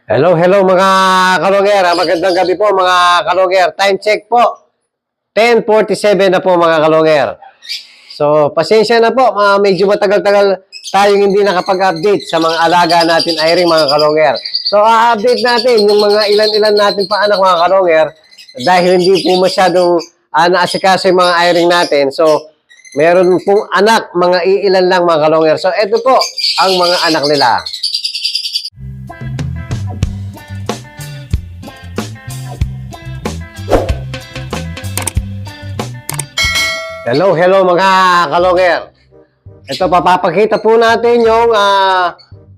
Hello mga kalonger. Magandang gabi po mga kalonger. Time check po. 10:47 na po mga kalonger. So, pasensya na po. Medyo matagal-tagal tayong hindi nakapag-update sa mga alaga natin airing mga kalonger. So, update natin yung mga ilan-ilan natin pa anak mga kalonger dahil hindi po masyadong naasikaso yung mga airing natin. So, meron pong anak, mga iilan lang mga kalonger. So, ito po ang mga anak nila. Hello mga kalonger. Ito, papapakita po natin yung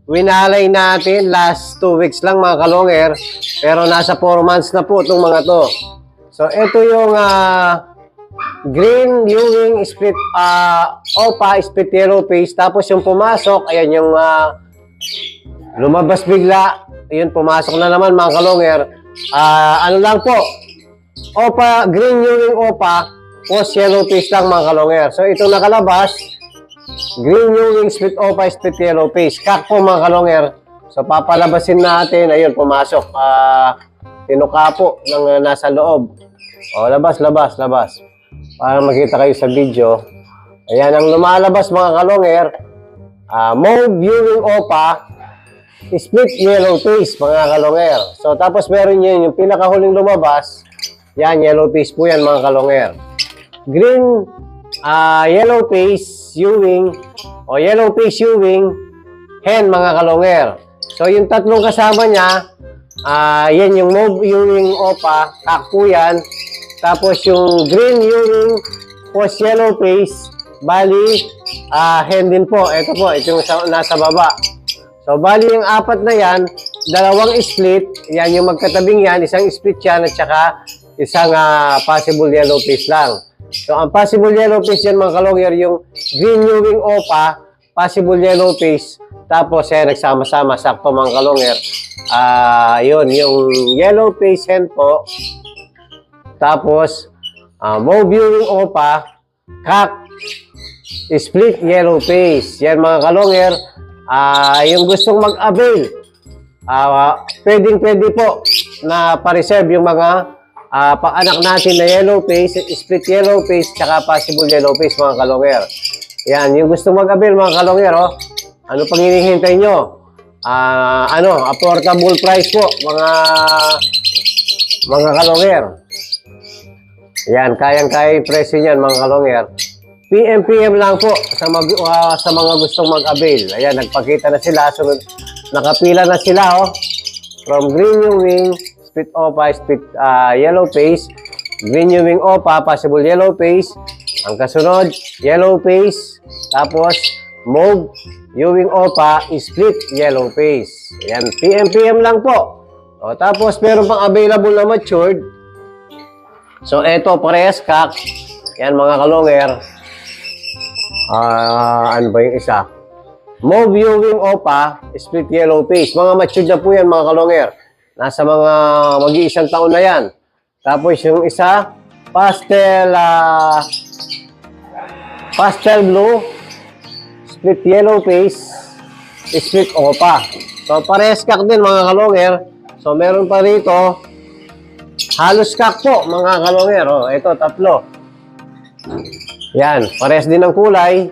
winalay natin last 2 weeks lang mga kalonger. Pero nasa 4 months na po itong mga to. So, ito yung green Ewing split Opa split yellow face. Tapos yung pumasok, ayan yung lumabas bigla. Yun, pumasok na naman mga kalonger. Ano lang po, Opa, green Ewing Opa, post yellow face lang mga kalonger. So, itong nakalabas, green Ewing split Opa split yellow face. Kak po mga kalonger. So, papalabasin natin. Ayun, pumasok. Tinuka po ng nasa loob. O, labas. Para makita kayo sa video. Ayan, ang lumalabas mga kalonger, mauve Ewing Opa, split yellow face mga kalonger. So, tapos meron yun, yung pinakahuling lumabas, yan, yellow face po yan mga kalonger. Green, yellow face Ewing, o yellow face Ewing, hen mga kalonger. So, yung tatlong kasama niya, yan yung mauve Ewing Opa, kak po yan. Tapos yung green Ewing post yellow face, bali, hen din po. Ito po, ito yung nasa baba. So, bali yung apat na yan, dalawang split, yan yung magkatabing yan, isang split yan at saka isang possible yellow face lang. So, ang possible yellow face yan mga kalonger, yung green Ewing Opa, possible yellow face, tapos nagsama-sama, sakto mga kalonger. Yun, yung yellow face hen po, tapos mauve Ewing Opa, kak, split yellow face. Yan mga kalonger, yung gustong mag-avail, pwedeng-pwede po na pa-reserve yung mga pang-anak natin na yellow face, split yellow face, tsaka possible yellow face mga kalonger. Yan, yung gustong mag-avail mga kalonger, ano pang hinihintay nyo? Affordable price po mga kalonger. Yan, kayang-kaya yung presyo niyan mga kalonger. PM lang po sa mga gustong mag-avail. Ayan, nagpakita na sila. Sunod, nakapila na sila, from green Ewing, split Opa, split yellow face, green Ewing Opa, possible yellow face. Ang kasunod, yellow face, tapos mauve Ewing Opa, split yellow face. Ayan, PM lang po. O, tapos meron pang available na matured. So, eto, parehas kak. Yan mga kalonger. Ano ba yung isa? Mauve Ewing Opa, split yellow face. Mga matured na po yan mga kalonger. Nasa mga mag-iisang taon na yan. Tapos yung isa, pastel blue, split yellow face, split Opa. So, parehas kak din mga kalonger. So, meron pa rito, halos kak po mga kalonger. Ito, tatlo. Yan, parehas din ng kulay.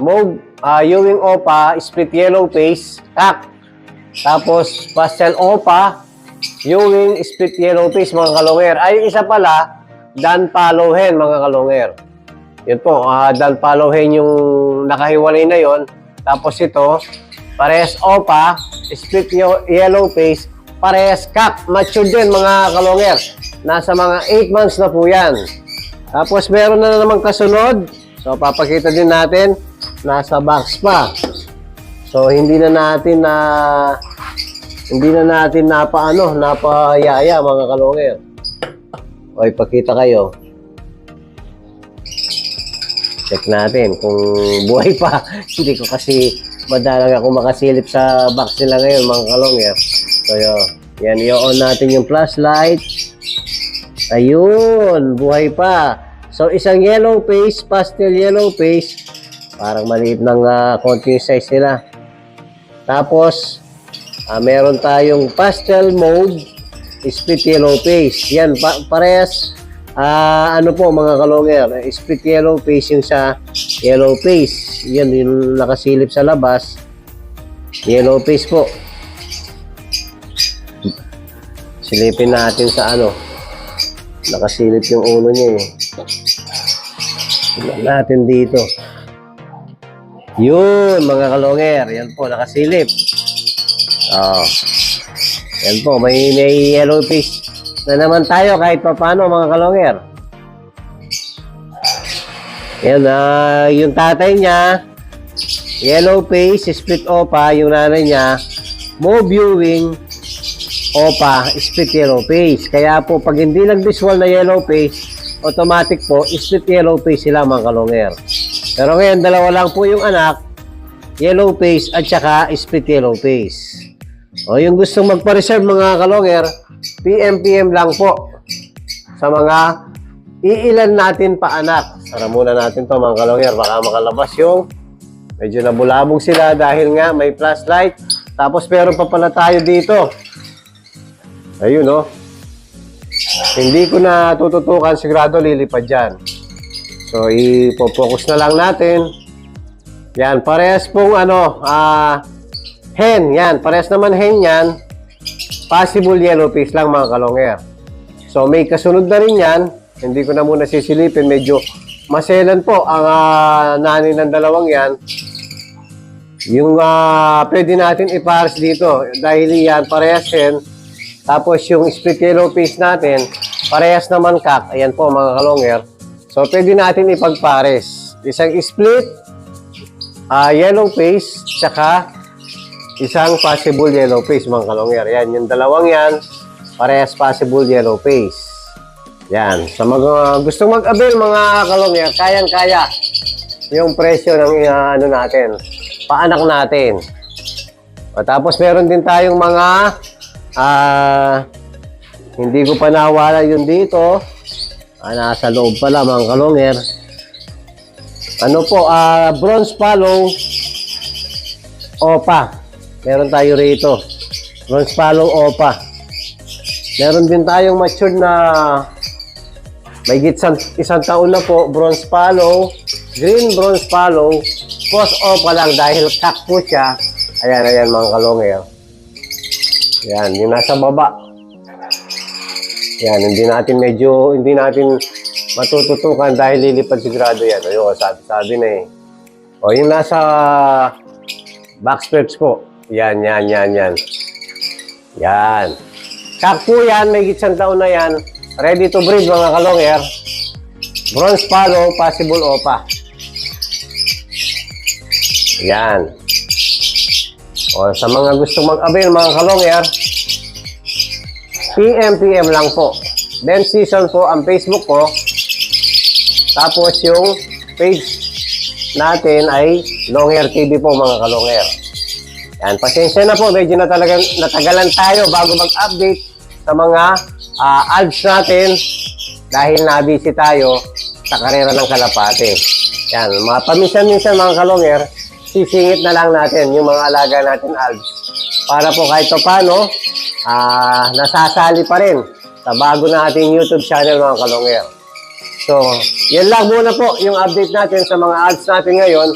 Mauve Ewing Opa, split yellow face, kak. Tapos, pastel Opa, Ewing split yellow face mga kalonger. Ay, isa pala, Dan Palo hen mga kalonger. Yun po, Dan Palo hen yung nakahiwalay na yon. Tapos ito, parehas Opa, split yellow face, parehas kak. Mature din mga kalonger. Nasa mga 8 months na po yan. Tapos meron na naman kasunod. So, papakita din natin. Nasa box pa. So, hindi na natin napayaya mga kalonger. O, ipakita kayo. Check natin kung buhay pa. Hindi ko kasi madalang ako makasilip sa box nila ngayon mga kalonger. So, yan, i-on natin yung flashlight. Ayun, buhay pa. So, isang yellow face, pastel yellow face. Parang maliit ng konti yung size nila. Tapos, Meron tayong pastel mauve, split yellow face. Yan, parehas, ano po mga kalonger, split yellow face yung sa yellow face. Yan, yung nakasilip sa labas. Yellow face po. Silipin natin sa ano. Nakasilip yung ulo niya eh. Tignan natin dito. Yun, mga kalonger. Yan po, nakasilip. Yan po, may yellow face na naman tayo kahit pa paano mga kalonger. Yan, yung tatay niya, yellow face, split opa. Yung nanay niya, mauve viewing, opa, split yellow face. Kaya po, pag hindi nag-visual na yellow face, automatic po, split yellow face sila mga kalonger. Pero ngayon, dalawa lang po yung anak, yellow face at saka split yellow face. O yung gustong magpa-reserve mga kalonger, PM lang po sa mga iilan natin pa anak. Sara muna natin to mga kalonger, baka makalabas yung medyo nabulabog sila dahil nga may flashlight. Tapos meron pa pala tayo dito. Ayun o. Hindi ko na tututukan, sigurado lilipad dyan. So, ipo-focus na lang natin. Yan, parehas pong ano, hen. Yan, parehas naman hen yan. Possible yellow face lang mga kalonger. So, may kasunod na rin yan. Hindi ko na muna sisilipin. Medyo maselan po ang nanay ng dalawang yan. Yung pwede natin ipares dito. Dahil yan, parehas hen. Tapos yung split yellow face natin, parehas naman kak. Ayan po mga kalonger. So, pwede natin ipagpares. Isang split, yellow face, tsaka isang possible yellow face mga kalonger. Yan, yung dalawang yan, parehas possible yellow face. Yan. Sa mga gustong mag-avail mga kalonger, kayang-kaya yung presyo ng ano natin, paanak natin. O, tapos meron din tayong mga hindi ko pa nawala yun dito. Nasa loob pala mga kalonger. Ano po, bronze follow opa. Meron tayo rito. Bronze follow opa. Meron din tayong matured na may isang taon na po. Bronze follow, green bronze follow, post opa lang dahil kak po siya. Ayan mga kalonger. Yan, yung nasa baba. Yan, hindi natin matututukan dahil lilipad sigurado yan. Ayun, sabi na eh. O, yung nasa backstretch po. Yan. Yan. Kak po yan, may isang taon na yan. Ready to breed mga kalonger. Bronze follow, possible opa. Yan. O, sa mga gustong mag-avail mga kalonger, PM lang po. Then season po ang Facebook ko. Tapos yung page natin ay Longhair TV po mga kalonger. Yan, pasensya na po. Medyo natagalan tayo bago mag-update sa mga ads natin dahil na-busy tayo sa karera ng kalapate. Yan, mga paminsan-minsan mga kalonger, sisingit na lang natin yung mga alaga natin ads para po kahit paano nasasali pa rin sa bago nating YouTube channel mga kalonger. So, yan lang muna po yung update natin sa mga ads natin ngayon.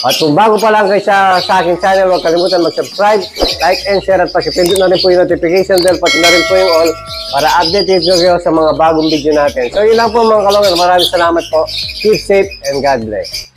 At kung bago pa lang kayo sa aking channel, huwag kalimutan mag-subscribe, like, and share at pakipindot na rin po yung notification bell, pati na rin po yung all para updated kayo sa mga bagong video natin. So, yun lang po mga kalonger. Maraming salamat po. Keep safe and God bless.